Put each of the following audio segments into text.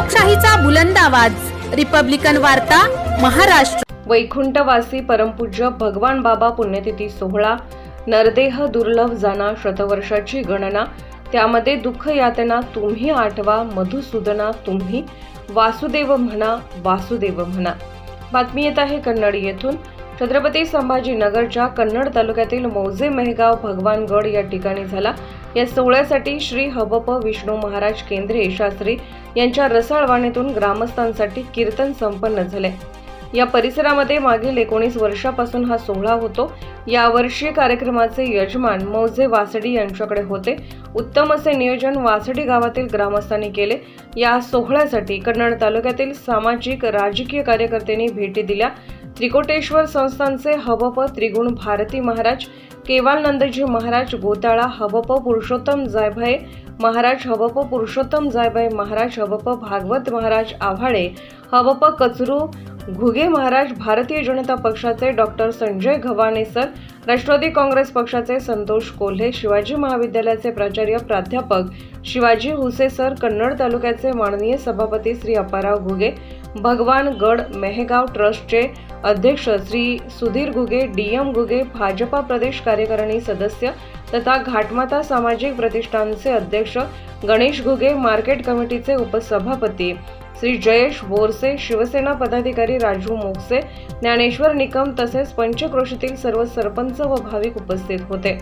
लोकशाहीचा बुलंद आवाज, रिपब्लिकन वार्ता, महाराष्ट्र। वैकुंठवासी परमपूज्य भगवान बाबा पुण्यतिथी सोहळा। नरदेह दुर्लभ जाना, शतवर्षाची गणना, त्यामध्ये दुःख यातना तुम्ही आठवा, मधुसूदना तुम्ही वासुदेव म्हणा, वासुदेव म्हणा। बातमी येत आहे कन्नड येथून। छत्रपती संभाजीनगरच्या कन्नड तालुक्यातील मौजे मेहगाव भगवानगड या ठिकाणी झाला। या सोहळ्यासाठी श्री हबप विष्णू महाराज केंद्रे शास्त्री यांच्या रसाळवाणीतून ग्रामस्थांसाठी कीर्तन संपन्न झाले। या परिसरामध्ये मागील 19 वर्षापासून हा सोहळा होतो। यावर्षी कार्यक्रमाचे यजमान मौजे वासडी यांच्याकडे होते। उत्तम असे नियोजन वासडी गावातील ग्रामस्थांनी केले। या सोहळ्यासाठी कन्नड तालुक्यातील सामाजिक राजकीय कार्यकर्त्यांनी भेटी दिल्या। त्रिकोटेश्वर संस्थानचे हबप त्रिगुण भारती महाराज, केवालनंदजी महाराज गोताळा, हबप पुरुषोत्तम जायभाई महाराज, हबप पुरुषोत्तम जायभाई महाराज, हबप भागवत महाराज आव्हाळे, हबप कचरू घुगे महाराज, भारतीय जनता पक्षाचे डॉक्टर संजय घवाणे सर, राष्ट्रवादी काँग्रेस पक्षाचे संतोष कोल्हे, शिवाजी महाविद्यालयाचे प्राचार्य प्राध्यापक शिवाजी हुसे सर, कन्नड तालुक्याचे माननीय सभापती श्री अप्पाराव घुगे, भगवान गड मेहगाव ट्रस्टचे अध्यक्ष श्री सुधीर घुगे, डीएम घुगे, भाजपा प्रदेश कार्यकारिणी सदस्य तथा घाटमाता सामाजिक प्रतिष्ठानचे अध्यक्ष गणेश घुगे, मार्केट कमिटीचे उपसभापती श्री जयेश बोरसे, शिवसेना पदाधिकारी राजू मोगसे, ज्ञानेश्वर निकम तसेच पंचक्रोशीतील सर्व सरपंच व भाविक उपस्थित होते।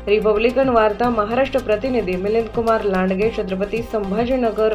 रिपब्लिकन वार्ता महाराष्ट्र प्रतिनिधी मिलिंद कुमार लांडगे, छत्रपती संभाजीनगर।